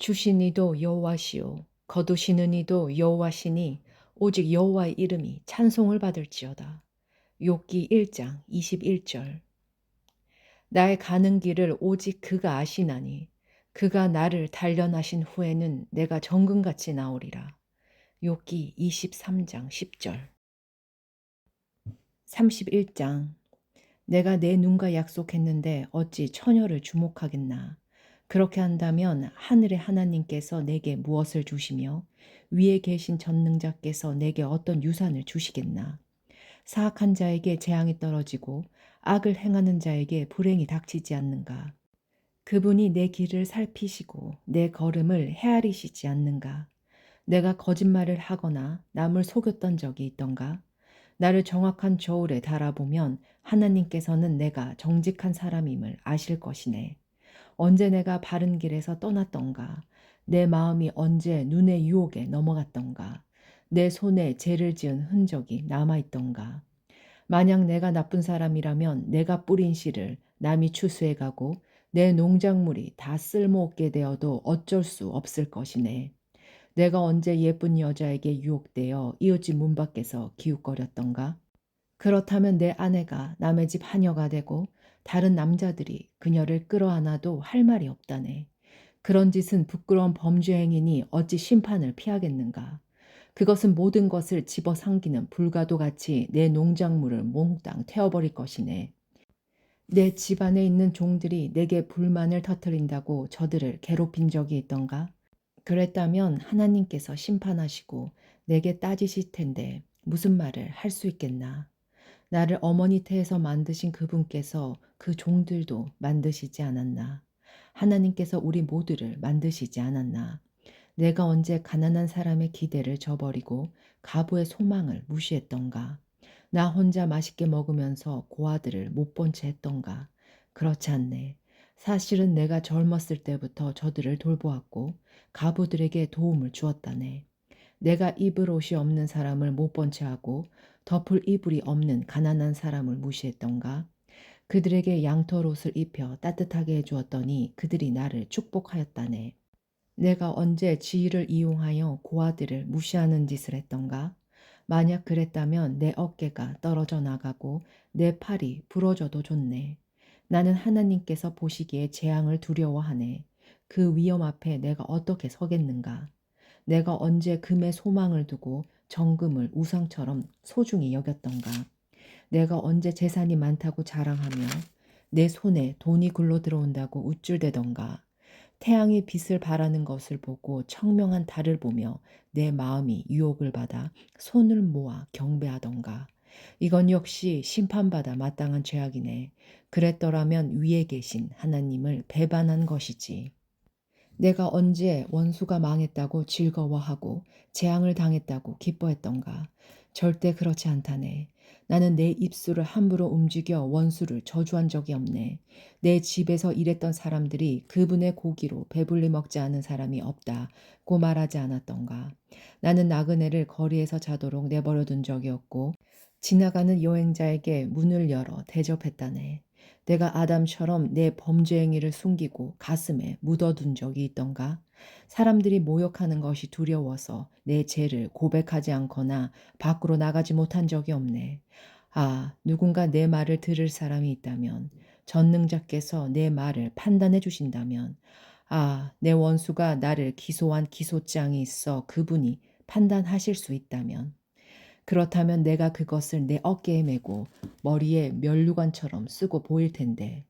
주신 이도 여호와시요 거두시는 이도 여호와시니 오직 여호와의 이름이 찬송을 받을지어다. 욥기 1장 21절. 나의 가는 길을 오직 그가 아시나니 그가 나를 단련하신 후에는 내가 정금같이 나오리라. 욥기 23장 10절. 31장. 내가 내 눈과 약속했는데 어찌 처녀를 주목하겠나. 그렇게 한다면 하늘의 하나님께서 내게 무엇을 주시며 위에 계신 전능자께서 내게 어떤 유산을 주시겠나. 사악한 자에게 재앙이 떨어지고 악을 행하는 자에게 불행이 닥치지 않는가. 그분이 내 길을 살피시고 내 걸음을 헤아리시지 않는가. 내가 거짓말을 하거나 남을 속였던 적이 있던가. 나를 정확한 저울에 달아보면 하나님께서는 내가 정직한 사람임을 아실 것이네. 언제 내가 바른 길에서 떠났던가. 내 마음이 언제 눈의 유혹에 넘어갔던가. 내 손에 죄를 지은 흔적이 남아있던가. 만약 내가 나쁜 사람이라면 내가 뿌린 씨를 남이 추수해가고 내 농작물이 다 쓸모없게 되어도 어쩔 수 없을 것이네. 내가 언제 예쁜 여자에게 유혹되어 이웃집 문 밖에서 기웃거렸던가? 그렇다면 내 아내가 남의 집 하녀가 되고 다른 남자들이 그녀를 끌어안아도 할 말이 없다네. 그런 짓은 부끄러운 범죄 행위니 어찌 심판을 피하겠는가. 그것은 모든 것을 집어삼키는 불가도 같이 내 농작물을 몽땅 태워버릴 것이네. 내 집안에 있는 종들이 내게 불만을 터뜨린다고 저들을 괴롭힌 적이 있던가? 그랬다면 하나님께서 심판하시고 내게 따지실 텐데 무슨 말을 할 수 있겠나. 나를 어머니 태에서 만드신 그분께서 그 종들도 만드시지 않았나. 하나님께서 우리 모두를 만드시지 않았나. 내가 언제 가난한 사람의 기대를 저버리고 가부의 소망을 무시했던가. 나 혼자 맛있게 먹으면서 고아들을 못 본 채 했던가. 그렇지 않네. 사실은 내가 젊었을 때부터 저들을 돌보았고 가부들에게 도움을 주었다네. 내가 입을 옷이 없는 사람을 못 본 채 하고 덮을 이불이 없는 가난한 사람을 무시했던가. 그들에게 양털 옷을 입혀 따뜻하게 해주었더니 그들이 나를 축복하였다네. 내가 언제 지위를 이용하여 고아들을 무시하는 짓을 했던가? 만약 그랬다면 내 어깨가 떨어져 나가고 내 팔이 부러져도 좋네. 나는 하나님께서 보시기에 재앙을 두려워하네. 그 위험 앞에 내가 어떻게 서겠는가? 내가 언제 금에 소망을 두고 정금을 우상처럼 소중히 여겼던가? 내가 언제 재산이 많다고 자랑하며 내 손에 돈이 굴러 들어온다고 우쭐대던가? 태양이 빛을 발하는 것을 보고 청명한 달을 보며 내 마음이 유혹을 받아 손을 모아 경배하던가. 이건 역시 심판받아 마땅한 죄악이네. 그랬더라면 위에 계신 하나님을 배반한 것이지. 내가 언제 원수가 망했다고 즐거워하고 재앙을 당했다고 기뻐했던가. 절대 그렇지 않다네. 나는 내 입술을 함부로 움직여 원수를 저주한 적이 없네. 내 집에서 일했던 사람들이 그분의 고기로 배불리 먹지 않은 사람이 없다고 말하지 않았던가. 나는 나그네를 거리에서 자도록 내버려 둔 적이 없고 지나가는 여행자에게 문을 열어 대접했다네. 내가 아담처럼 내 범죄 행위를 숨기고 가슴에 묻어둔 적이 있던가? 사람들이 모욕하는 것이 두려워서 내 죄를 고백하지 않거나 밖으로 나가지 못한 적이 없네. 아, 누군가 내 말을 들을 사람이 있다면, 전능자께서 내 말을 판단해 주신다면, 아, 내 원수가 나를 기소한 기소장이 있어 그분이 판단하실 수 있다면, 그렇다면 내가 그것을 내 어깨에 메고 머리에 면류관처럼 쓰고 보일 텐데,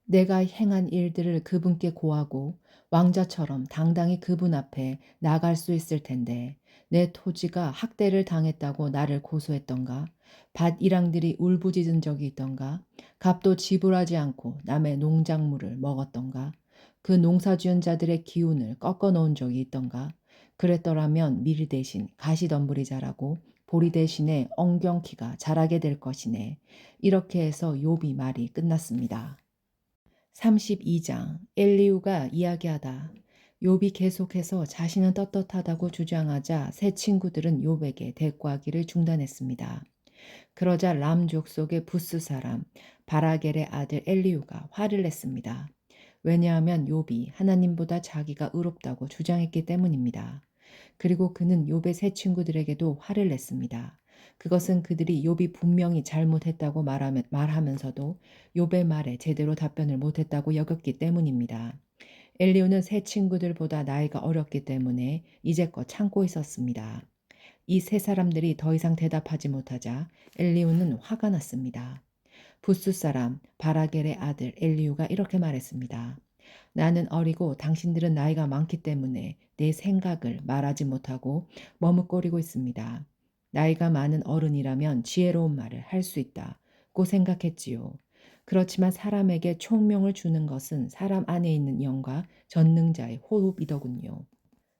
내가 행한 일들을 그분께 고하고 왕자처럼 당당히 그분 앞에 나갈 수 있을 텐데, 내 토지가 학대를 당했다고 나를 고소했던가, 밭 일항들이 울부짖은 적이 있던가, 값도 지불하지 않고 남의 농작물을 먹었던가, 그 농사지은 자들의 기운을 꺾어 놓은 적이 있던가. 그랬더라면 밀 대신 가시덤불이 자라고 보리 대신에 엉겅퀴가 자라게 될 것이네. 이렇게 해서 욥이 말이 끝났습니다. 32장. 엘리후가 이야기하다. 욥이 계속해서 자신은 떳떳하다고 주장하자 새 친구들은 욥에게 대꾸하기를 중단했습니다. 그러자 람 족속의 부스 사람 바라겔의 아들 엘리후가 화를 냈습니다. 왜냐하면 욥이 하나님보다 자기가 의롭다고 주장했기 때문입니다. 그리고 그는 욥의 세 친구들에게도 화를 냈습니다. 그것은 그들이 욥이 분명히 잘못했다고 말하면서도 욥의 말에 제대로 답변을 못했다고 여겼기 때문입니다. 엘리후는 세 친구들보다 나이가 어렸기 때문에 이제껏 참고 있었습니다. 이 세 사람들이 더 이상 대답하지 못하자 엘리후는 화가 났습니다. 부스 사람 바라겔의 아들 엘리후가 이렇게 말했습니다. 나는 어리고 당신들은 나이가 많기 때문에 내 생각을 말하지 못하고 머뭇거리고 있습니다. 나이가 많은 어른이라면 지혜로운 말을 할 수 있다고 생각했지요. 그렇지만 사람에게 총명을 주는 것은 사람 안에 있는 영과 전능자의 호흡이더군요.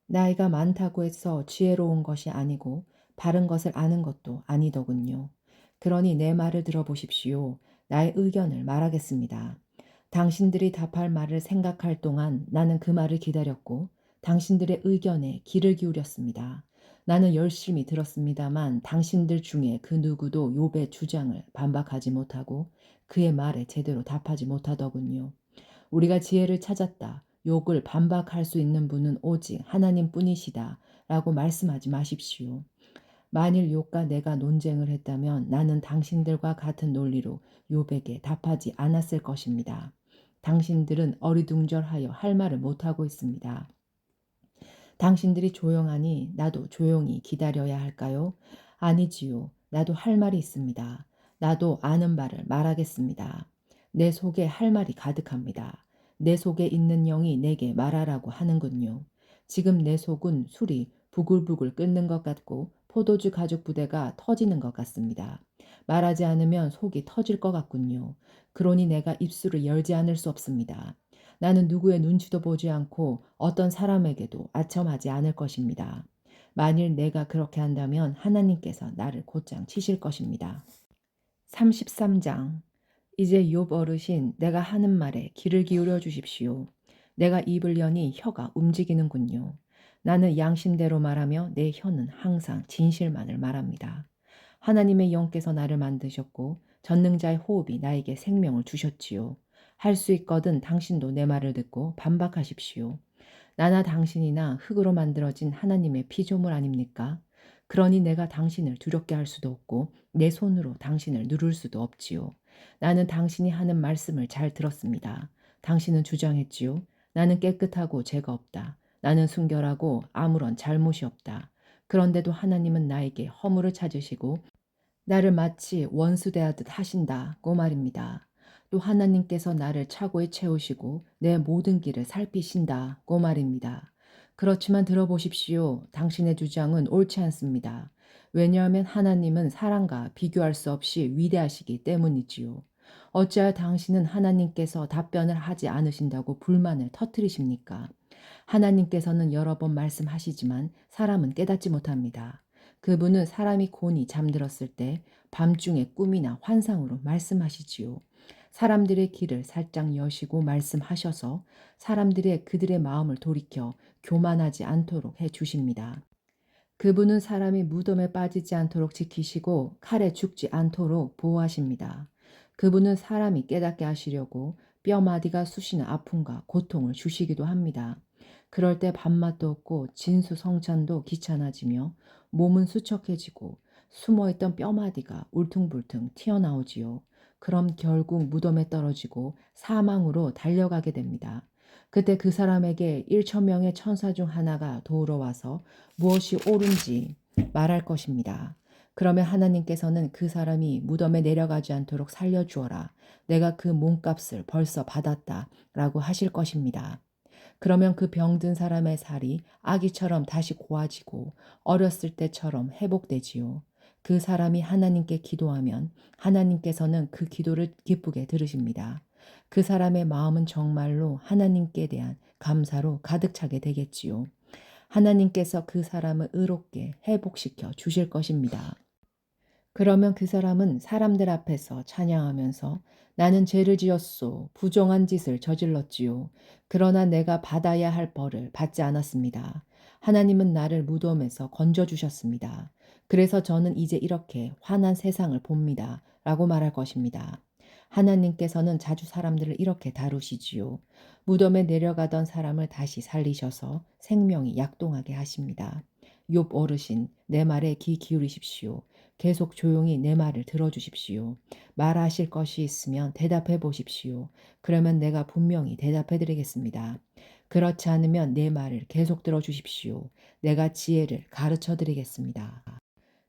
나이가 많다고 해서 지혜로운 것이 아니고 바른 것을 아는 것도 아니더군요. 그러니 내 말을 들어보십시오. 나의 의견을 말하겠습니다. 당신들이 답할 말을 생각할 동안 나는 그 말을 기다렸고 당신들의 의견에 귀를 기울였습니다. 나는 열심히 들었습니다만 당신들 중에 그 누구도 욥의 주장을 반박하지 못하고 그의 말에 제대로 답하지 못하더군요. 우리가 지혜를 찾았다. 욕을 반박할 수 있는 분은 오직 하나님뿐이시다. 라고 말씀하지 마십시오. 만일 욥과 내가 논쟁을 했다면 나는 당신들과 같은 논리로 욥에게 답하지 않았을 것입니다. 당신들은 어리둥절하여 할 말을 못하고 있습니다. 당신들이 조용하니 나도 조용히 기다려야 할까요? 아니지요. 나도 할 말이 있습니다. 나도 아는 바를 말하겠습니다. 내 속에 할 말이 가득합니다. 내 속에 있는 영이 내게 말하라고 하는군요. 지금 내 속은 술이 부글부글 끓는 것 같고 포도주 가죽 부대가 터지는 것 같습니다. 말하지 않으면 속이 터질 것 같군요. 그러니 내가 입술을 열지 않을 수 없습니다. 나는 누구의 눈치도 보지 않고 어떤 사람에게도 아첨하지 않을 것입니다. 만일 내가 그렇게 한다면 하나님께서 나를 곧장 치실 것입니다. 33장. 이제 욥 어르신, 내가 하는 말에 귀를 기울여 주십시오. 내가 입을 여니 혀가 움직이는군요. 나는 양심대로 말하며 내 혀는 항상 진실만을 말합니다. 하나님의 영께서 나를 만드셨고 전능자의 호흡이 나에게 생명을 주셨지요. 할 수 있거든 당신도 내 말을 듣고 반박하십시오. 나나 당신이나 흙으로 만들어진 하나님의 피조물 아닙니까? 그러니 내가 당신을 두렵게 할 수도 없고 내 손으로 당신을 누를 수도 없지요. 나는 당신이 하는 말씀을 잘 들었습니다. 당신은 주장했지요. 나는 깨끗하고 죄가 없다. 나는 순결하고 아무런 잘못이 없다. 그런데도 하나님은 나에게 허물을 찾으시고 나를 마치 원수 대하듯 하신다고 말입니다. 또 하나님께서 나를 차고에 채우시고 내 모든 길을 살피신다고 말입니다. 그렇지만 들어보십시오. 당신의 주장은 옳지 않습니다. 왜냐하면 하나님은 사람과 비교할 수 없이 위대하시기 때문이지요. 어찌하여 당신은 하나님께서 답변을 하지 않으신다고 불만을 터뜨리십니까? 하나님께서는 여러 번 말씀하시지만 사람은 깨닫지 못합니다. 그분은 사람이 곤히 잠들었을 때 밤중에 꿈이나 환상으로 말씀하시지요. 사람들의 귀를 살짝 여시고 말씀하셔서 사람들의 그들의 마음을 돌이켜 교만하지 않도록 해 주십니다. 그분은 사람이 무덤에 빠지지 않도록 지키시고 칼에 죽지 않도록 보호하십니다. 그분은 사람이 깨닫게 하시려고 뼈마디가 쑤시는 아픔과 고통을 주시기도 합니다. 그럴 때 밥맛도 없고 진수성찬도 귀찮아지며 몸은 수척해지고 숨어있던 뼈마디가 울퉁불퉁 튀어나오지요. 그럼 결국 무덤에 떨어지고 사망으로 달려가게 됩니다. 그때 그 사람에게 1,000명의 천사 중 하나가 도우러 와서 무엇이 옳은지 말할 것입니다. 그러면 하나님께서는 그 사람이 무덤에 내려가지 않도록 살려주어라. 내가 그 몸값을 벌써 받았다. 라고 하실 것입니다. 그러면 그 병든 사람의 살이 아기처럼 다시 고와지고 어렸을 때처럼 회복되지요. 그 사람이 하나님께 기도하면 하나님께서는 그 기도를 기쁘게 들으십니다. 그 사람의 마음은 정말로 하나님께 대한 감사로 가득 차게 되겠지요. 하나님께서 그 사람을 의롭게 회복시켜 주실 것입니다. 그러면 그 사람은 사람들 앞에서 찬양하면서 나는 죄를 지었소. 부정한 짓을 저질렀지요. 그러나 내가 받아야 할 벌을 받지 않았습니다. 하나님은 나를 무덤에서 건져주셨습니다. 그래서 저는 이제 이렇게 환한 세상을 봅니다. 라고 말할 것입니다. 하나님께서는 자주 사람들을 이렇게 다루시지요. 무덤에 내려가던 사람을 다시 살리셔서 생명이 약동하게 하십니다. 욥 어르신, 내 말에 귀 기울이십시오. 계속 조용히 내 말을 들어주십시오. 말하실 것이 있으면 대답해 보십시오. 그러면 내가 분명히 대답해 드리겠습니다. 그렇지 않으면 내 말을 계속 들어주십시오. 내가 지혜를 가르쳐 드리겠습니다.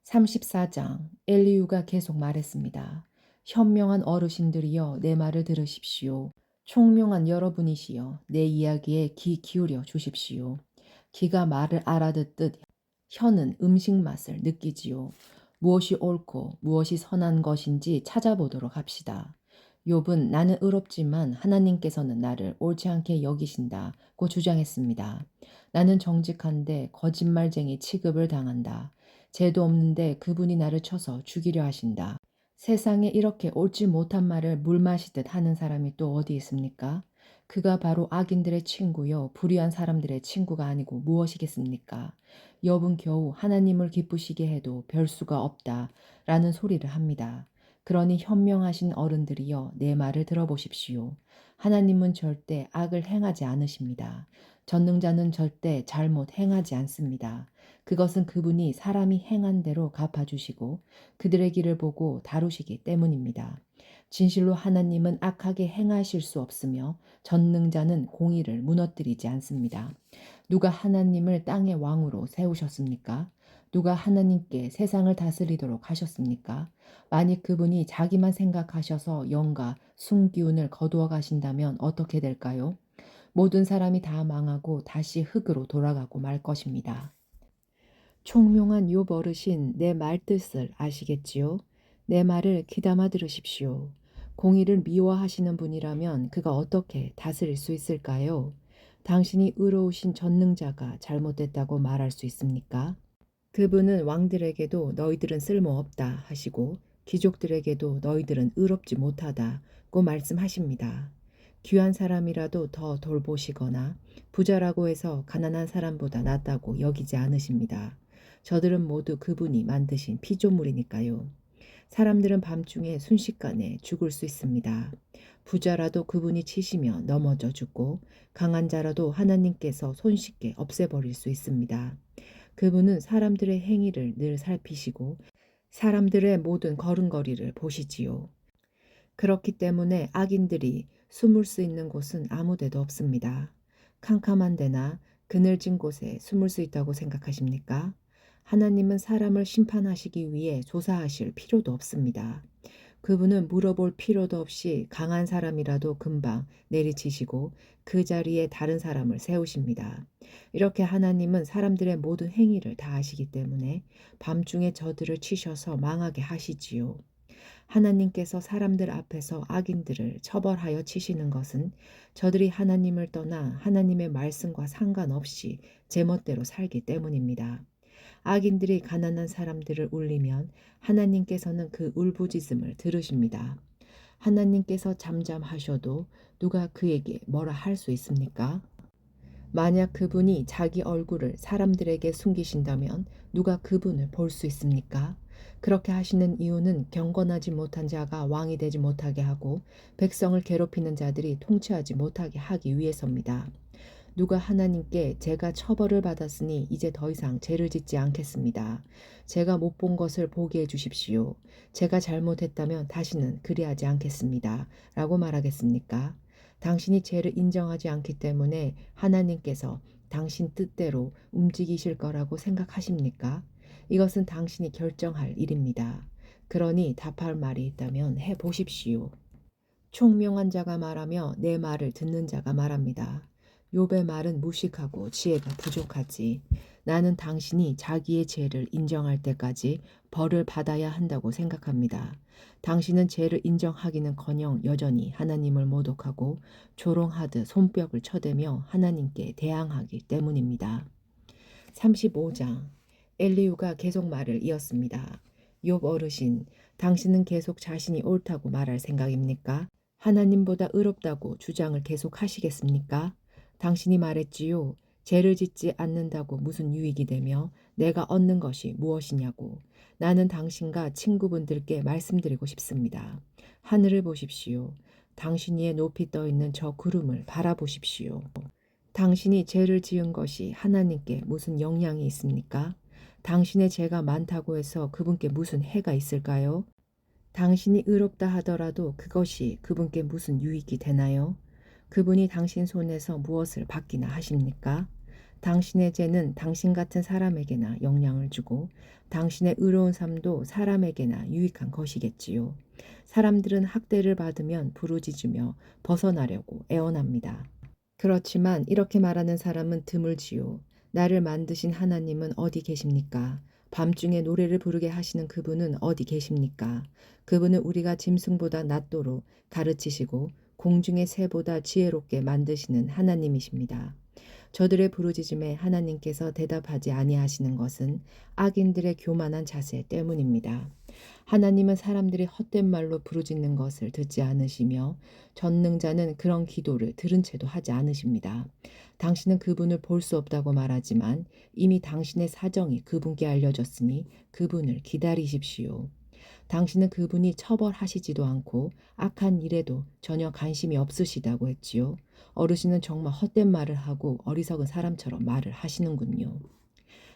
34장 엘리후가 계속 말했습니다. 현명한 어르신들이여 내 말을 들으십시오. 총명한 여러분이시여 내 이야기에 귀 기울여 주십시오. 귀가 말을 알아듣듯 혀는 음식 맛을 느끼지요. 무엇이 옳고 무엇이 선한 것인지 찾아보도록 합시다. 욥은 나는 의롭지만 하나님께서는 나를 옳지 않게 여기신다고 주장했습니다. 나는 정직한데 거짓말쟁이 취급을 당한다. 죄도 없는데 그분이 나를 쳐서 죽이려 하신다. 세상에 이렇게 옳지 못한 말을 물 마시듯 하는 사람이 또 어디 있습니까? 그가 바로 악인들의 친구요 불의한 사람들의 친구가 아니고 무엇이겠습니까? 욥은 겨우 하나님을 기쁘시게 해도 별 수가 없다라는 소리를 합니다. 그러니 현명하신 어른들이여 내 말을 들어보십시오. 하나님은 절대 악을 행하지 않으십니다. 전능자는 절대 잘못 행하지 않습니다. 그것은 그분이 사람이 행한 대로 갚아주시고 그들의 길을 보고 다루시기 때문입니다. 진실로 하나님은 악하게 행하실 수 없으며 전능자는 공의를 무너뜨리지 않습니다. 누가 하나님을 땅의 왕으로 세우셨습니까? 누가 하나님께 세상을 다스리도록 하셨습니까? 만약 그분이 자기만 생각하셔서 영과 순기운을 거두어 가신다면 어떻게 될까요? 모든 사람이 다 망하고 다시 흙으로 돌아가고 말 것입니다. 총명한 욥 어르신 내 말뜻을 아시겠지요? 내 말을 귀담아 들으십시오. 공의를 미워하시는 분이라면 그가 어떻게 다스릴 수 있을까요? 당신이 의로우신 전능자가 잘못됐다고 말할 수 있습니까? 그분은 왕들에게도 너희들은 쓸모없다 하시고 귀족들에게도 너희들은 의롭지 못하다고 말씀하십니다. 귀한 사람이라도 더 돌보시거나 부자라고 해서 가난한 사람보다 낫다고 여기지 않으십니다. 저들은 모두 그분이 만드신 피조물이니까요. 사람들은 밤중에 순식간에 죽을 수 있습니다. 부자라도 그분이 치시며 넘어져 죽고 강한 자라도 하나님께서 손쉽게 없애버릴 수 있습니다. 그분은 사람들의 행위를 늘 살피시고 사람들의 모든 걸음걸이를 보시지요. 그렇기 때문에 악인들이 숨을 수 있는 곳은 아무 데도 없습니다. 캄캄한 데나 그늘진 곳에 숨을 수 있다고 생각하십니까? 하나님은 사람을 심판하시기 위해 조사하실 필요도 없습니다. 그분은 물어볼 필요도 없이 강한 사람이라도 금방 내리치시고 그 자리에 다른 사람을 세우십니다. 이렇게 하나님은 사람들의 모든 행위를 다 아시기 때문에 밤중에 저들을 치셔서 망하게 하시지요. 하나님께서 사람들 앞에서 악인들을 처벌하여 치시는 것은 저들이 하나님을 떠나 하나님의 말씀과 상관없이 제멋대로 살기 때문입니다. 악인들이 가난한 사람들을 울리면 하나님께서는 그 울부짖음을 들으십니다. 하나님께서 잠잠하셔도 누가 그에게 뭐라 할 수 있습니까? 만약 그분이 자기 얼굴을 사람들에게 숨기신다면 누가 그분을 볼 수 있습니까? 그렇게 하시는 이유는 경건하지 못한 자가 왕이 되지 못하게 하고 백성을 괴롭히는 자들이 통치하지 못하게 하기 위해서입니다. 누가 하나님께 제가 처벌을 받았으니 이제 더 이상 죄를 짓지 않겠습니다. 제가 못 본 것을 보게 해주십시오. 제가 잘못했다면 다시는 그리하지 않겠습니다. 라고 말하겠습니까? 당신이 죄를 인정하지 않기 때문에 하나님께서 당신 뜻대로 움직이실 거라고 생각하십니까? 이것은 당신이 결정할 일입니다. 그러니 답할 말이 있다면 해 보십시오. 총명한 자가 말하며 내 말을 듣는 자가 말합니다. 욥의 말은 무식하고 지혜가 부족하지. 나는 당신이 자기의 죄를 인정할 때까지 벌을 받아야 한다고 생각합니다. 당신은 죄를 인정하기는커녕 여전히 하나님을 모독하고 조롱하듯 손뼉을 쳐대며 하나님께 대항하기 때문입니다. 35장 엘리후가 계속 말을 이었습니다. 욥 어르신, 당신은 계속 자신이 옳다고 말할 생각입니까? 하나님보다 의롭다고 주장을 계속 하시겠습니까? 당신이 말했지요. 죄를 짓지 않는다고 무슨 유익이 되며 내가 얻는 것이 무엇이냐고. 나는 당신과 친구분들께 말씀드리고 싶습니다. 하늘을 보십시오. 당신 위에 높이 떠 있는 저 구름을 바라보십시오. 당신이 죄를 지은 것이 하나님께 무슨 영향이 있습니까? 당신의 죄가 많다고 해서 그분께 무슨 해가 있을까요? 당신이 의롭다 하더라도 그것이 그분께 무슨 유익이 되나요? 그분이 당신 손에서 무엇을 받기나 하십니까? 당신의 죄는 당신 같은 사람에게나 영향을 주고 당신의 의로운 삶도 사람에게나 유익한 것이겠지요. 사람들은 학대를 받으면 부르짖으며 벗어나려고 애원합니다. 그렇지만 이렇게 말하는 사람은 드물지요. 나를 만드신 하나님은 어디 계십니까? 밤중에 노래를 부르게 하시는 그분은 어디 계십니까? 그분은 우리가 짐승보다 낫도록 가르치시고 공중의 새보다 지혜롭게 만드시는 하나님이십니다. 저들의 부르짖음에 하나님께서 대답하지 아니하시는 것은 악인들의 교만한 자세 때문입니다. 하나님은 사람들이 헛된 말로 부르짖는 것을 듣지 않으시며 전능자는 그런 기도를 들은 채도 하지 않으십니다. 당신은 그분을 볼 수 없다고 말하지만 이미 당신의 사정이 그분께 알려졌으니 그분을 기다리십시오. 당신은 그분이 처벌하시지도 않고 악한 일에도 전혀 관심이 없으시다고 했지요. 어르신은 정말 헛된 말을 하고 어리석은 사람처럼 말을 하시는군요.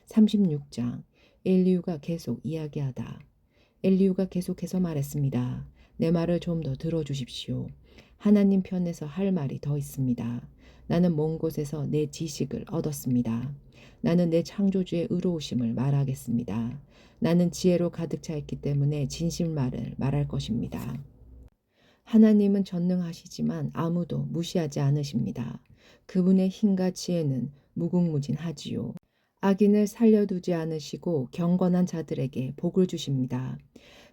36장 엘리후가 계속 이야기하다. 엘리후가 계속해서 말했습니다. 내 말을 좀 더 들어주십시오. 하나님 편에서 할 말이 더 있습니다. 나는 먼 곳에서 내 지식을 얻었습니다. 나는 내 창조주의 의로우심을 말하겠습니다. 나는 지혜로 가득 차 있기 때문에 진실말을 말할 것입니다. 하나님은 전능하시지만 아무도 무시하지 않으십니다. 그분의 힘과 지혜는 무궁무진하지요. 악인을 살려두지 않으시고 경건한 자들에게 복을 주십니다.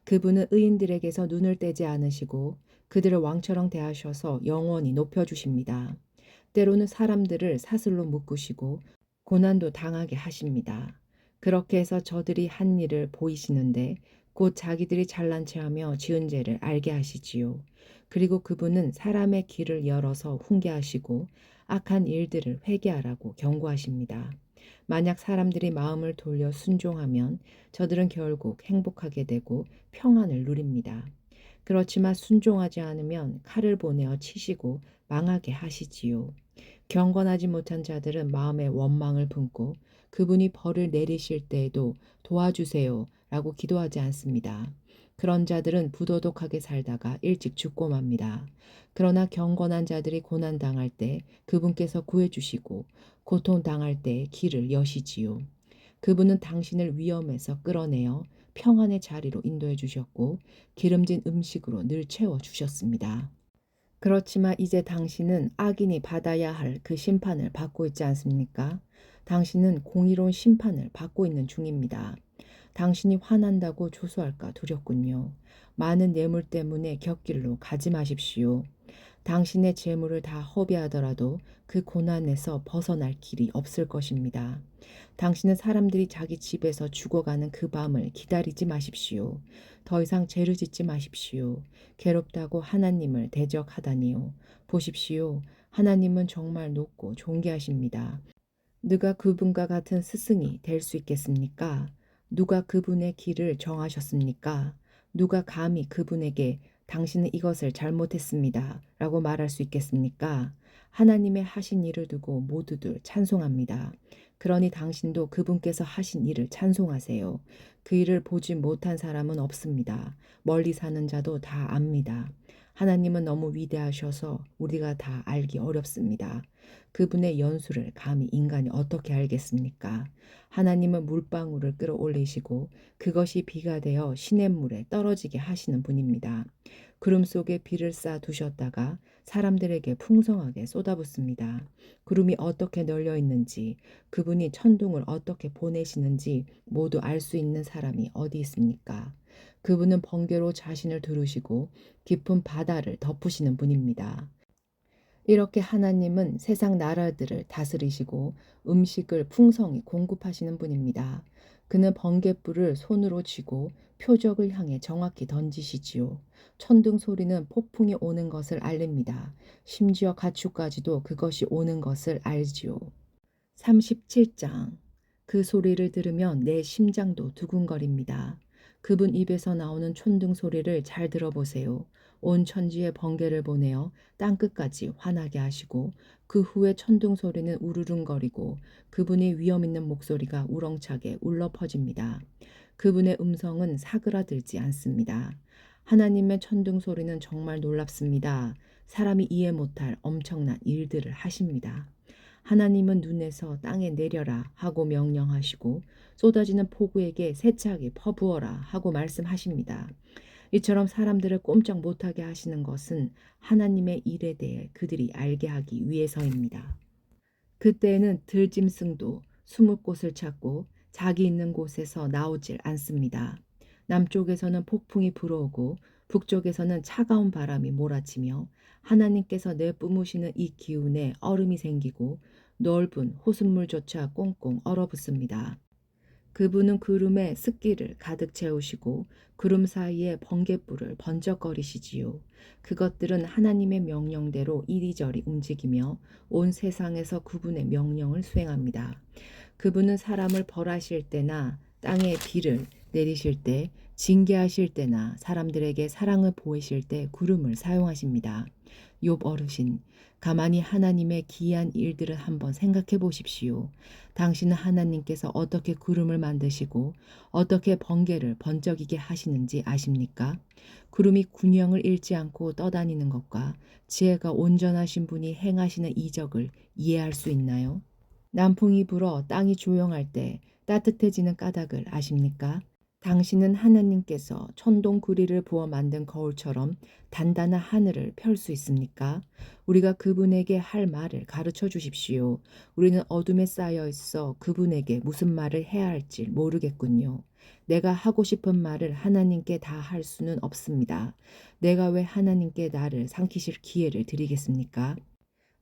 그분은 의인들에게서 눈을 떼지 않으시고 그들을 왕처럼 대하셔서 영원히 높여주십니다. 때로는 사람들을 사슬로 묶으시고 고난도 당하게 하십니다. 그렇게 해서 저들이 한 일을 보이시는데 곧 자기들이 잘난 체하며 지은 죄를 알게 하시지요. 그리고 그분은 사람의 길을 열어서 훈계하시고 악한 일들을 회개하라고 경고하십니다. 만약 사람들이 마음을 돌려 순종하면 저들은 결국 행복하게 되고 평안을 누립니다. 그렇지만 순종하지 않으면 칼을 보내어 치시고 망하게 하시지요. 경건하지 못한 자들은 마음에 원망을 품고 그분이 벌을 내리실 때에도 도와주세요 라고 기도하지 않습니다. 그런 자들은 부도덕하게 살다가 일찍 죽고 맙니다. 그러나 경건한 자들이 고난당할 때 그분께서 구해주시고 고통당할 때 길을 여시지요. 그분은 당신을 위험에서 끌어내어 평안의 자리로 인도해 주셨고 기름진 음식으로 늘 채워주셨습니다. 그렇지만 이제 당신은 악인이 받아야 할 그 심판을 받고 있지 않습니까? 당신은 공의로운 심판을 받고 있는 중입니다. 당신이 화난다고 조소할까 두렵군요. 많은 뇌물 때문에 곁길로 가지 마십시오. 당신의 재물을 다 허비하더라도 그 고난에서 벗어날 길이 없을 것입니다. 당신은 사람들이 자기 집에서 죽어가는 그 밤을 기다리지 마십시오. 더 이상 죄를 짓지 마십시오. 괴롭다고 하나님을 대적하다니요. 보십시오. 하나님은 정말 높고 존귀하십니다. 누가 그분과 같은 스승이 될 수 있겠습니까? 누가 그분의 길을 정하셨습니까? 누가 감히 그분에게 당신은 이것을 잘못했습니다. 라고 말할 수 있겠습니까? 하나님의 하신 일을 두고 모두들 찬송합니다. 그러니 당신도 그분께서 하신 일을 찬송하세요. 그 일을 보지 못한 사람은 없습니다. 멀리 사는 자도 다 압니다. 하나님은 너무 위대하셔서 우리가 다 알기 어렵습니다. 그분의 연수를 감히 인간이 어떻게 알겠습니까? 하나님은 물방울을 끌어올리시고 그것이 비가 되어 시냇물에 떨어지게 하시는 분입니다. 구름 속에 비를 쌓아 두셨다가 사람들에게 풍성하게 쏟아붓습니다. 구름이 어떻게 널려 있는지, 그분이 천둥을 어떻게 보내시는지 모두 알 수 있는 사람이 어디 있습니까? 그분은 번개로 자신을 두르시고 깊은 바다를 덮으시는 분입니다. 이렇게 하나님은 세상 나라들을 다스리시고 음식을 풍성히 공급하시는 분입니다. 그는 번갯불을 손으로 쥐고 표적을 향해 정확히 던지시지요. 천둥 소리는 폭풍이 오는 것을 알립니다. 심지어 가축까지도 그것이 오는 것을 알지요. 37장. 그 소리를 들으면 내 심장도 두근거립니다. 그분 입에서 나오는 촌등 소리를 잘 들어보세요. 온 천지에 번개를 보내어 땅끝까지 화나게 하시고 그 후에 천둥 소리는 우르릉거리고 그분의 위험 있는 목소리가 우렁차게 울려 퍼집니다. 그분의 음성은 사그라들지 않습니다. 하나님의 천둥 소리는 정말 놀랍습니다. 사람이 이해 못할 엄청난 일들을 하십니다. 하나님은 눈에서 땅에 내려라 하고 명령하시고 쏟아지는 폭우에게 세차게 퍼부어라 하고 말씀하십니다. 이처럼 사람들을 꼼짝 못하게 하시는 것은 하나님의 일에 대해 그들이 알게 하기 위해서입니다. 그때에는 들짐승도 숨을 곳을 찾고 자기 있는 곳에서 나오질 않습니다. 남쪽에서는 폭풍이 불어오고 북쪽에서는 차가운 바람이 몰아치며 하나님께서 내뿜으시는 이 기운에 얼음이 생기고 넓은 호숫물조차 꽁꽁 얼어붙습니다. 그분은 구름에 습기를 가득 채우시고 구름 사이에 번갯불을 번쩍거리시지요. 그것들은 하나님의 명령대로 이리저리 움직이며 온 세상에서 그분의 명령을 수행합니다. 그분은 사람을 벌하실 때나 땅에 비를 내리실 때, 징계하실 때나 사람들에게 사랑을 보이실 때 구름을 사용하십니다. 욥 어르신, 가만히 하나님의 기이한 일들을 한번 생각해 보십시오. 당신은 하나님께서 어떻게 구름을 만드시고 어떻게 번개를 번쩍이게 하시는지 아십니까? 구름이 균형을 잃지 않고 떠다니는 것과 지혜가 온전하신 분이 행하시는 이적을 이해할 수 있나요? 남풍이 불어 땅이 조용할 때 따뜻해지는 까닭을 아십니까? 당신은 하나님께서 천동 구리를 부어 만든 거울처럼 단단한 하늘을 펼 수 있습니까? 우리가 그분에게 할 말을 가르쳐 주십시오. 우리는 어둠에 쌓여 있어 그분에게 무슨 말을 해야 할지 모르겠군요. 내가 하고 싶은 말을 하나님께 다 할 수는 없습니다. 내가 왜 하나님께 나를 삼키실 기회를 드리겠습니까?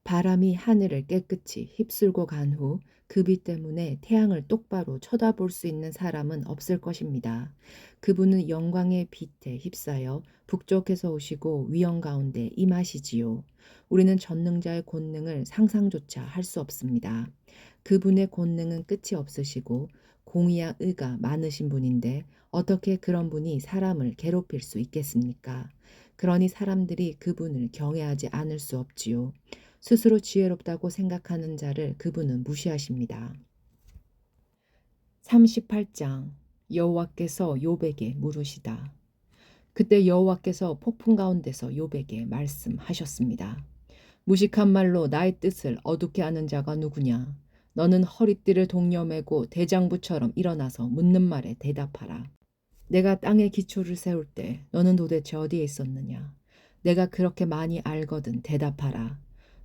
바람이 하늘을 깨끗이 휩쓸고 간 후 그 빛 때문에 태양을 똑바로 쳐다볼 수 있는 사람은 없을 것입니다. 그분은 영광의 빛에 휩싸여 북쪽에서 오시고 위험 가운데 임하시지요. 우리는 전능자의 권능을 상상조차 할 수 없습니다. 그분의 권능은 끝이 없으시고 공의와 의가 많으신 분인데 어떻게 그런 분이 사람을 괴롭힐 수 있겠습니까? 그러니 사람들이 그분을 경외하지 않을 수 없지요. 스스로 지혜롭다고 생각하는 자를 그분은 무시하십니다. 38장. 여호와께서 욥에게 물으시다. 그때 여호와께서 폭풍 가운데서 욥에게 말씀하셨습니다. 무식한 말로 나의 뜻을 어둡게 하는 자가 누구냐? 너는 허리띠를 동여매고 대장부처럼 일어나서 묻는 말에 대답하라. 내가 땅에 기초를 세울 때 너는 도대체 어디에 있었느냐? 내가 그렇게 많이 알거든 대답하라.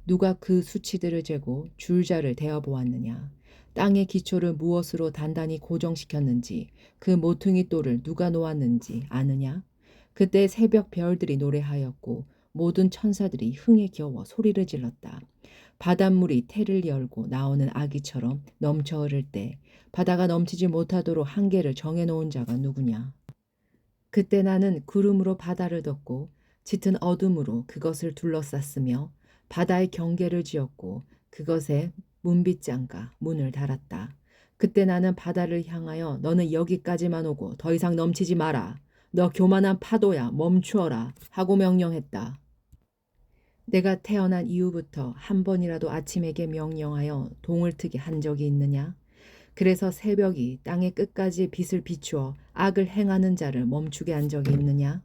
누가 그 수치들을 재고 줄자를 대어 보았느냐? 땅의 기초를 무엇으로 단단히 고정시켰는지 그 모퉁이 돌을 누가 놓았는지 아느냐? 그때 새벽 별들이 노래하였고 모든 천사들이 흥에 겨워 소리를 질렀다. 바닷물이 태를 열고 나오는 아기처럼 넘쳐 흐를 때 바다가 넘치지 못하도록 한계를 정해놓은 자가 누구냐? 그때 나는 구름으로 바다를 덮고 짙은 어둠으로 그것을 둘러쌌으며 바다의 경계를 지었고 그것에 문빗장과 문을 달았다. 그때 나는 바다를 향하여 너는 여기까지만 오고 더 이상 넘치지 마라. 너 교만한 파도야 멈추어라 하고 명령했다. 내가 태어난 이후부터 한 번이라도 아침에게 명령하여 동을 트게 한 적이 있느냐? 그래서 새벽이 땅의 끝까지 빛을 비추어 악을 행하는 자를 멈추게 한 적이 있느냐?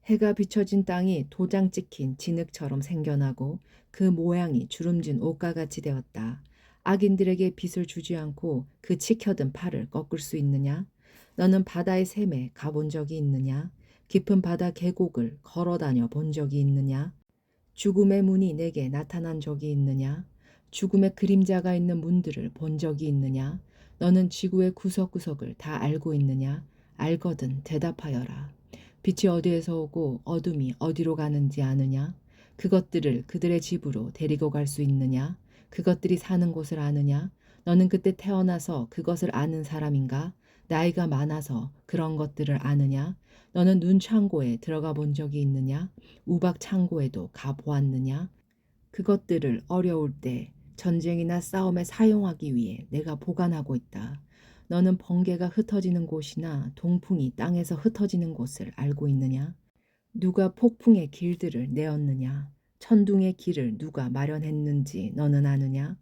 해가 비춰진 땅이 도장 찍힌 진흙처럼 생겨나고 그 모양이 주름진 옷과 같이 되었다. 악인들에게 빛을 주지 않고 그 치켜든 팔을 꺾을 수 있느냐? 너는 바다의 샘에 가본 적이 있느냐? 깊은 바다 계곡을 걸어다녀 본 적이 있느냐? 죽음의 문이 내게 나타난 적이 있느냐? 죽음의 그림자가 있는 문들을 본 적이 있느냐? 너는 지구의 구석구석을 다 알고 있느냐? 알거든 대답하여라. 빛이 어디에서 오고 어둠이 어디로 가는지 아느냐? 그것들을 그들의 집으로 데리고 갈 수 있느냐? 그것들이 사는 곳을 아느냐? 너는 그때 태어나서 그것을 아는 사람인가? 나이가 많아서 그런 것들을 아느냐? 너는 눈 창고에 들어가 본 적이 있느냐? 우박 창고에도 가 보았느냐? 그것들을 어려울 때 전쟁이나 싸움에 사용하기 위해 내가 보관하고 있다. 너는 번개가 흩어지는 곳이나 동풍이 땅에서 흩어지는 곳을 알고 있느냐? 누가 폭풍의 길들을 내었느냐? 천둥의 길을 누가 마련했는지 너는 아느냐?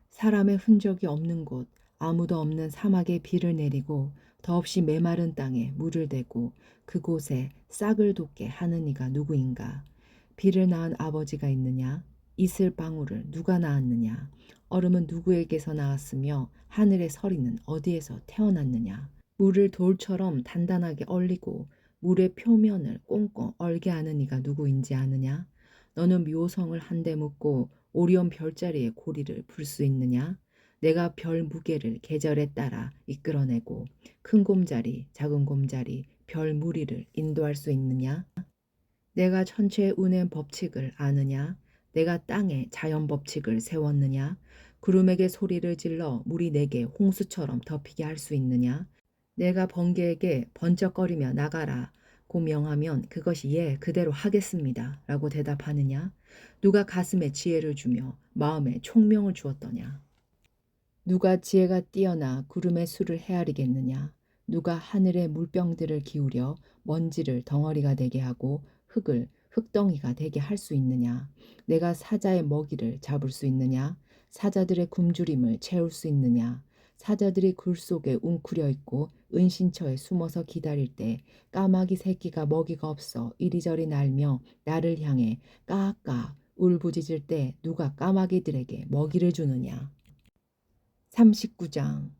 사람의 흔적이 없는 곳, 아무도 없는 사막에 비를 내리고 더없이 메마른 땅에 물을 대고 그곳에 싹을 돋게 하는 이가 누구인가? 비를 낳은 아버지가 있느냐? 이슬 방울을 누가 낳았느냐? 얼음은 누구에게서 나왔으며 하늘의 서리는 어디에서 태어났느냐? 물을 돌처럼 단단하게 얼리고 물의 표면을 꽁꽁 얼게 하는 이가 누구인지 아느냐? 너는 묘성을 한데 묶고 오리온 별자리의 고리를 풀 수 있느냐? 내가 별 무게를 계절에 따라 이끌어내고 큰 곰자리, 작은 곰자리, 별 무리를 인도할 수 있느냐? 내가 천체의 운의 법칙을 아느냐? 내가 땅에 자연 법칙을 세웠느냐? 구름에게 소리를 질러 물이 내게 홍수처럼 덮이게 할 수 있느냐? 내가 번개에게 번쩍거리며 나가라 고 명하면 그것이 예 그대로 하겠습니다 라고 대답하느냐? 누가 가슴에 지혜를 주며 마음에 총명을 주었더냐? 누가 지혜가 뛰어나 구름의 수를 헤아리겠느냐? 누가 하늘의 물병들을 기울여 먼지를 덩어리가 되게 하고 흙을 흙덩이가 되게 할 수 있느냐? 내가 사자의 먹이를 잡을 수 있느냐? 사자들의 굶주림을 채울 수 있느냐? 사자들이 굴 속에 웅크려 있고 은신처에 숨어서 기다릴 때 까마귀 새끼가 먹이가 없어 이리저리 날며 나를 향해 까까 울부짖을 때 누가 까마귀들에게 먹이를 주느냐? 39장.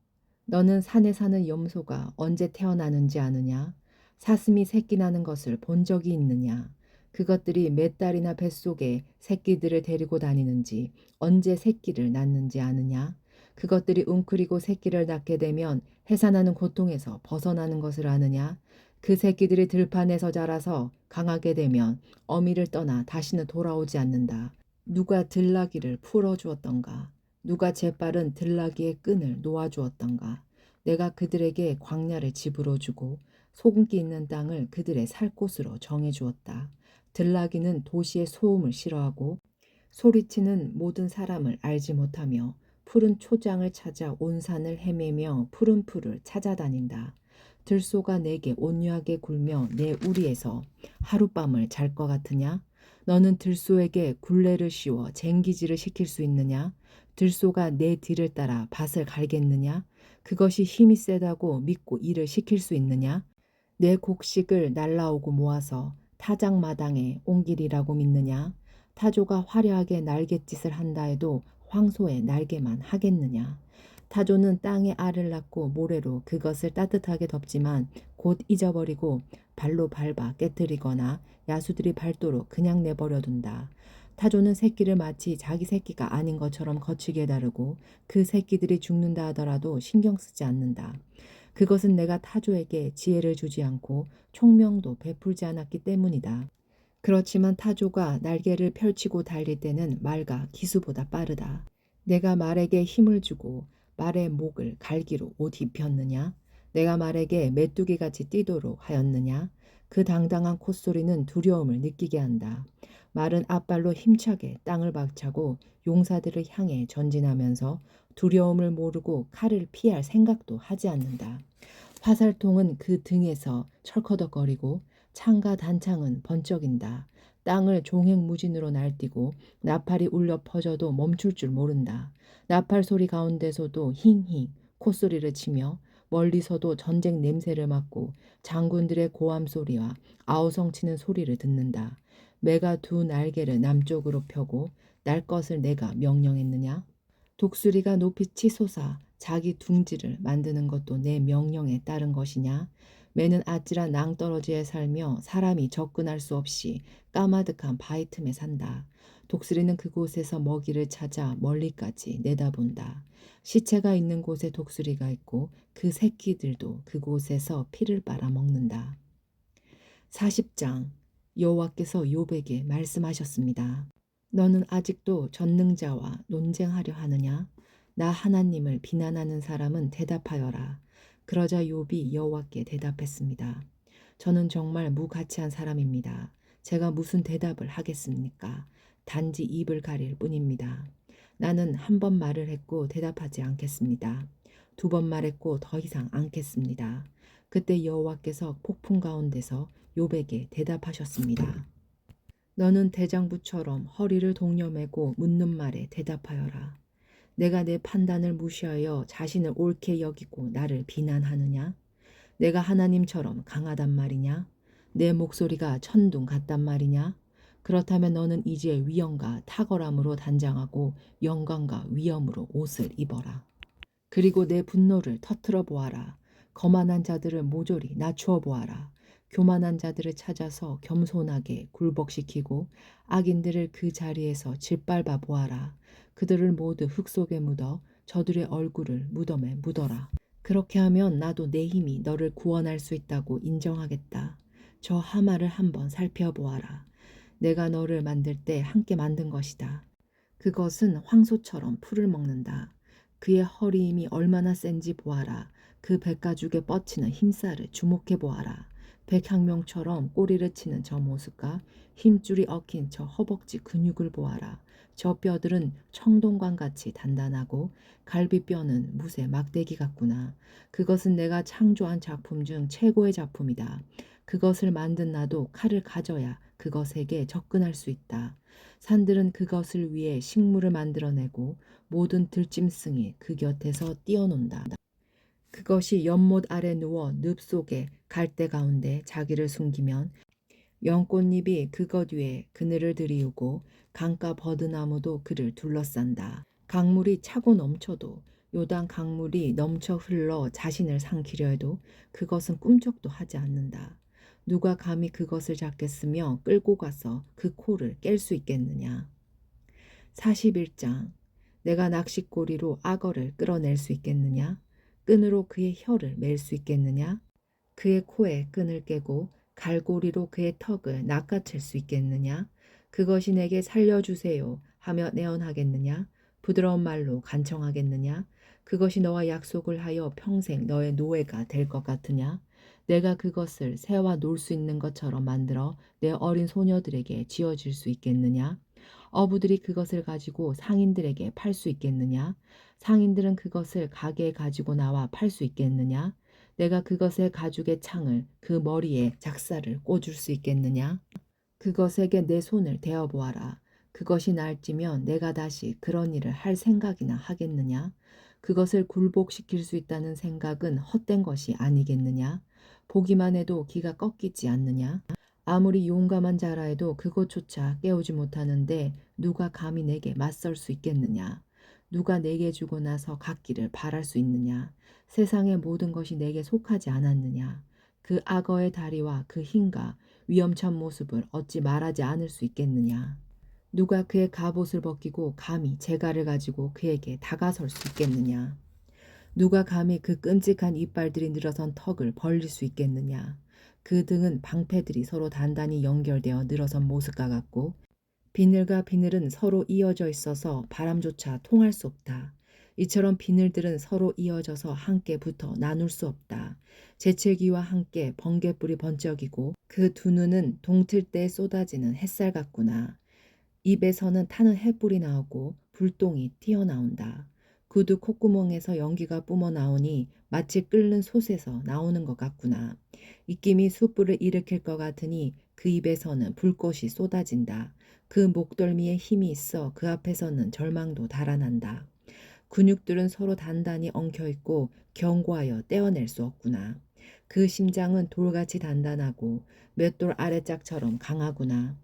너는 산에 사는 염소가 언제 태어나는지 아느냐? 사슴이 새끼 나는 것을 본 적이 있느냐? 그것들이 몇 달이나 뱃속에 새끼들을 데리고 다니는지 언제 새끼를 낳는지 아느냐? 그것들이 웅크리고 새끼를 낳게 되면 해산하는 고통에서 벗어나는 것을 아느냐? 그 새끼들이 들판에서 자라서 강하게 되면 어미를 떠나 다시는 돌아오지 않는다. 누가 들나귀를 풀어주었던가? 누가 재빠른 들나귀의 끈을 놓아주었던가? 내가 그들에게 광야를 집으로 주고 소금기 있는 땅을 그들의 살 곳으로 정해주었다. 들나귀는 도시의 소음을 싫어하고 소리치는 모든 사람을 알지 못하며 푸른 초장을 찾아 온 산을 헤매며 푸른 풀을 찾아다닌다. 들소가 내게 온유하게 굴며 내 우리에서 하룻밤을 잘 것 같으냐? 너는 들소에게 굴레를 씌워 쟁기질을 시킬 수 있느냐? 들소가 내 뒤를 따라 밭을 갈겠느냐? 그것이 힘이 세다고 믿고 일을 시킬 수 있느냐? 내 곡식을 날라오고 모아서 타작마당에 옮기리라고 믿느냐? 타조가 화려하게 날갯짓을 한다 해도 황소의 날개만 하겠느냐? 타조는 땅에 알을 낳고 모래로 그것을 따뜻하게 덮지만 곧 잊어버리고 발로 밟아 깨뜨리거나 야수들이 밟도록 그냥 내버려둔다. 타조는 새끼를 마치 자기 새끼가 아닌 것처럼 거칠게 다루고 그 새끼들이 죽는다 하더라도 신경 쓰지 않는다. 그것은 내가 타조에게 지혜를 주지 않고 총명도 베풀지 않았기 때문이다. 그렇지만 타조가 날개를 펼치고 달릴 때는 말과 기수보다 빠르다. 내가 말에게 힘을 주고 말의 목을 갈기로 옷 입혔느냐? 내가 말에게 메뚜기같이 뛰도록 하였느냐? 그 당당한 콧소리는 두려움을 느끼게 한다. 말은 앞발로 힘차게 땅을 박차고 용사들을 향해 전진하면서 두려움을 모르고 칼을 피할 생각도 하지 않는다. 화살통은 그 등에서 철커덕거리고 창과 단창은 번쩍인다. 땅을 종횡무진으로 날뛰고 나팔이 울려 퍼져도 멈출 줄 모른다. 나팔 소리 가운데서도 힝힝 콧소리를 치며 멀리서도 전쟁 냄새를 맡고 장군들의 고함 소리와 아우성치는 소리를 듣는다. 매가 두 날개를 남쪽으로 펴고 날 것을 내가 명령했느냐? 독수리가 높이 치솟아 자기 둥지를 만드는 것도 내 명령에 따른 것이냐? 매는 아찔한 낭떠러지에 살며 사람이 접근할 수 없이 까마득한 바위 틈에 산다. 독수리는 그곳에서 먹이를 찾아 멀리까지 내다본다. 시체가 있는 곳에 독수리가 있고 그 새끼들도 그곳에서 피를 빨아먹는다. 40장. 여호와께서 욥에게 말씀하셨습니다. 너는 아직도 전능자와 논쟁하려 하느냐? 나 하나님을 비난하는 사람은 대답하여라. 그러자 욥이 여호와께 대답했습니다. 저는 정말 무가치한 사람입니다. 제가 무슨 대답을 하겠습니까? 단지 입을 가릴 뿐입니다. 나는 한 번 말을 했고 대답하지 않겠습니다. 두 번 말했고 더 이상 않겠습니다. 그때 여호와께서 폭풍 가운데서 욥에게 대답하셨습니다. 너는 대장부처럼 허리를 동여매고 묻는 말에 대답하여라. 내가 내 판단을 무시하여 자신을 옳게 여기고 나를 비난하느냐? 내가 하나님처럼 강하단 말이냐? 내 목소리가 천둥 같단 말이냐? 그렇다면 너는 이제 위엄과 탁월함으로 단장하고 영광과 위엄으로 옷을 입어라. 그리고 내 분노를 터뜨려 보아라. 거만한 자들을 모조리 낮추어 보아라. 교만한 자들을 찾아서 겸손하게 굴복시키고 악인들을 그 자리에서 짓밟아 보아라. 그들을 모두 흙 속에 묻어 저들의 얼굴을 무덤에 묻어라. 그렇게 하면 나도 내 힘이 너를 구원할 수 있다고 인정하겠다. 저 하마를 한번 살펴보아라. 내가 너를 만들 때 함께 만든 것이다. 그것은 황소처럼 풀을 먹는다. 그의 허리 힘이 얼마나 센지 보아라. 그 백가죽에 뻗치는 힘살을 주목해 보아라. 백향명처럼 꼬리를 치는 저 모습과 힘줄이 얽힌 저 허벅지 근육을 보아라. 저 뼈들은 청동관같이 단단하고 갈비뼈는 무쇠 막대기 같구나. 그것은 내가 창조한 작품 중 최고의 작품이다. 그것을 만든 나도 칼을 가져야 그것에게 접근할 수 있다. 산들은 그것을 위해 식물을 만들어내고 모든 들짐승이 그 곁에서 뛰어논다. 그것이 연못 아래 누워 늪 속에 갈대 가운데 자기를 숨기면 연꽃잎이 그것 위에 그늘을 들이우고 강가 버드나무도 그를 둘러싼다. 강물이 차고 넘쳐도 요단 강물이 넘쳐 흘러 자신을 삼키려 해도 그것은 꿈쩍도 하지 않는다. 누가 감히 그것을 잡겠으며 끌고 가서 그 코를 깰 수 있겠느냐. 41장. 내가 낚싯고리로 악어를 끌어낼 수 있겠느냐? 끈으로 그의 혀를 맬 수 있겠느냐? 그의 코에 끈을 깨고 갈고리로 그의 턱을 낚아챌 수 있겠느냐? 그것이 내게 살려주세요 하며 내언하겠느냐? 부드러운 말로 간청하겠느냐? 그것이 너와 약속을 하여 평생 너의 노예가 될 것 같으냐? 내가 그것을 새와 놀 수 있는 것처럼 만들어 내 어린 소녀들에게 지어줄 수 있겠느냐? 어부들이 그것을 가지고 상인들에게 팔 수 있겠느냐? 상인들은 그것을 가게에 가지고 나와 팔 수 있겠느냐? 내가 그것의 가죽의 창을 그 머리에 작사를 꽂을 수 있겠느냐? 그것에게 내 손을 대어 보아라. 그것이 날찌면 내가 다시 그런 일을 할 생각이나 하겠느냐? 그것을 굴복시킬 수 있다는 생각은 헛된 것이 아니겠느냐? 보기만 해도 기가 꺾이지 않느냐? 아무리 용감한 자라 해도 그것조차 깨우지 못하는데 누가 감히 내게 맞설 수 있겠느냐? 누가 내게 주고 나서 갖기를 바랄 수 있느냐? 세상의 모든 것이 내게 속하지 않았느냐? 그 악어의 다리와 그 힘과 위험찬 모습을 어찌 말하지 않을 수 있겠느냐? 누가 그의 갑옷을 벗기고 감히 재갈을 가지고 그에게 다가설 수 있겠느냐? 누가 감히 그 끔찍한 이빨들이 늘어선 턱을 벌릴 수 있겠느냐? 그 등은 방패들이 서로 단단히 연결되어 늘어선 모습과 같고 비늘과 비늘은 서로 이어져 있어서 바람조차 통할 수 없다. 이처럼 비늘들은 서로 이어져서 함께 붙어 나눌 수 없다. 재채기와 함께 번개불이 번쩍이고 그 두 눈은 동틀 때 쏟아지는 햇살 같구나. 입에서는 타는 햇불이 나오고 불똥이 튀어나온다. 구두 콧구멍에서 연기가 뿜어나오니 마치 끓는 솥에서 나오는 것 같구나. 입김이 숯불을 일으킬 것 같으니 그 입에서는 불꽃이 쏟아진다. 그 목덜미에 힘이 있어 그 앞에서는 절망도 달아난다. 근육들은 서로 단단히 엉켜있고 견고하여 떼어낼 수 없구나. 그 심장은 돌같이 단단하고 맷돌 아래짝처럼 강하구나.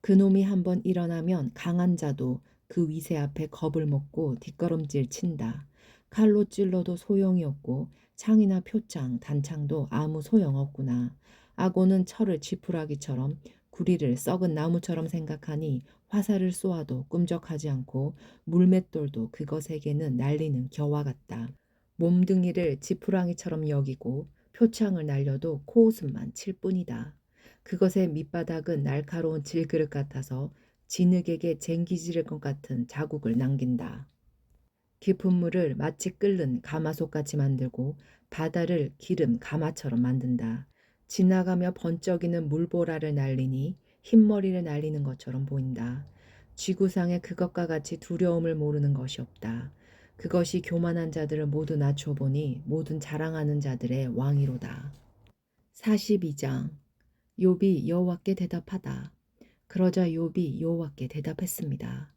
그놈이 한번 일어나면 강한 자도 그 위세 앞에 겁을 먹고 뒷걸음질 친다. 칼로 찔러도 소용이 없고 창이나 표창, 단창도 아무 소용없구나. 악어는 철을 지푸라기처럼 구리를 썩은 나무처럼 생각하니 화살을 쏘아도 꿈적하지 않고 물맷돌도 그것에게는 날리는 겨와 같다. 몸뚱이를 지푸라기처럼 여기고 표창을 날려도 코웃음만 칠 뿐이다. 그것의 밑바닥은 날카로운 질그릇 같아서 진흙에게 쟁기지를 것 같은 자국을 남긴다. 깊은 물을 마치 끓는 가마솥같이 만들고 바다를 기름 가마처럼 만든다. 지나가며 번쩍이는 물보라를 날리니 흰머리를 날리는 것처럼 보인다. 지구상에 그것과 같이 두려움을 모르는 것이 없다. 그것이 교만한 자들을 모두 낮춰보니 모든 자랑하는 자들의 왕이로다. 42장 욥이 여호와께 대답하다. 그러자 욥이 여호와께 대답했습니다.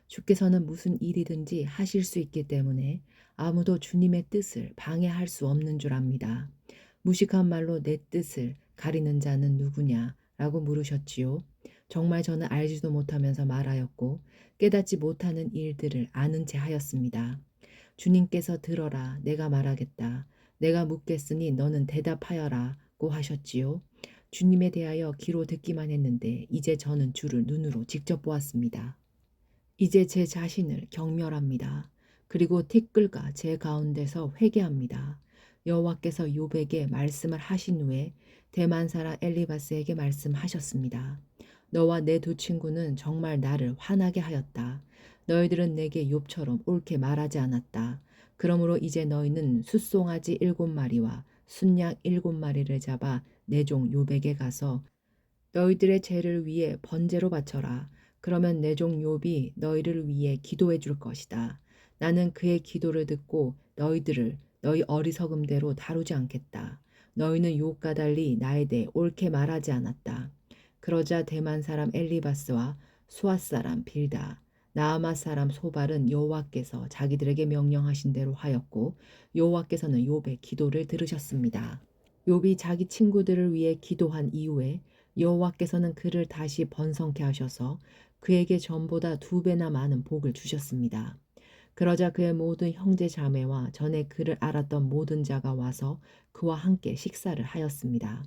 주께서는 무슨 일이든지 하실 수 있기 때문에 아무도 주님의 뜻을 방해할 수 없는 줄 압니다. 무식한 말로 내 뜻을 가리는 자는 누구냐? 라고 물으셨지요. 정말 저는 알지도 못하면서 말하였고 깨닫지 못하는 일들을 아는 체 하였습니다. 주님께서 들어라, 내가 말하겠다. 내가 묻겠으니 너는 대답하여라고 하셨지요. 주님에 대하여 귀로 듣기만 했는데 이제 저는 주를 눈으로 직접 보았습니다. 이제 제 자신을 경멸합니다. 그리고 티끌과 제 가운데서 회개합니다. 여호와께서 욥에게 말씀을 하신 후에 대만 사람 엘리바스에게 말씀하셨습니다. 너와 내 두 친구는 정말 나를 화나게 하였다. 너희들은 내게 욥처럼 옳게 말하지 않았다. 그러므로 이제 너희는 숫송아지 7마리와 순양 7마리를 잡아 내 종 욥에게 가서 너희들의 죄를 위해 번제로 바쳐라. 그러면 내 종 욥이 너희를 위해 기도해 줄 것이다. 나는 그의 기도를 듣고 너희들을 너희 어리석음대로 다루지 않겠다. 너희는 욥과 달리 나에 대해 옳게 말하지 않았다. 그러자 대만 사람 엘리바스와 수앗 사람 빌다, 나아마 사람 소발은 여호와께서 자기들에게 명령하신 대로 하였고 여호와께서는 욥의 기도를 들으셨습니다. 욥이 자기 친구들을 위해 기도한 이후에 여호와께서는 그를 다시 번성케 하셔서 그에게 전보다 2배나 많은 복을 주셨습니다. 그러자 그의 모든 형제 자매와 전에 그를 알았던 모든 자가 와서 그와 함께 식사를 하였습니다.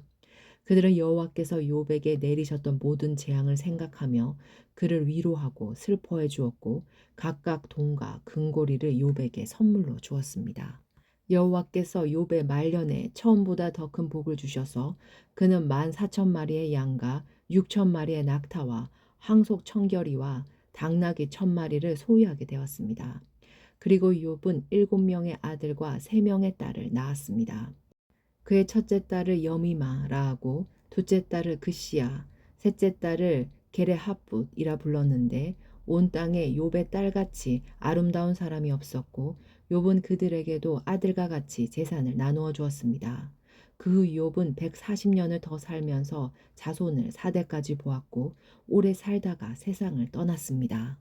그들은 여호와께서 욥에게 내리셨던 모든 재앙을 생각하며 그를 위로하고 슬퍼해 주었고 각각 돈과 금고리를 욥에게 선물로 주었습니다. 여호와께서 욥의 말년에 처음보다 더 큰 복을 주셔서 그는 14,000마리의 양과 6,000마리의 낙타와 황속 1,000결이와 당나귀 1,000마리를 소유하게 되었습니다. 그리고 욥은 7명의 아들과 3명의 딸을 낳았습니다. 그의 첫째 딸을 여미마라 하고 둘째 딸을 그시야, 셋째 딸을 게레하붓이라 불렀는데 온 땅에 욥의 딸같이 아름다운 사람이 없었고 욥은 그들에게도 아들과 같이 재산을 나누어 주었습니다. 그 후 욥은 140년을 더 살면서 자손을 4대까지 보았고 오래 살다가 세상을 떠났습니다.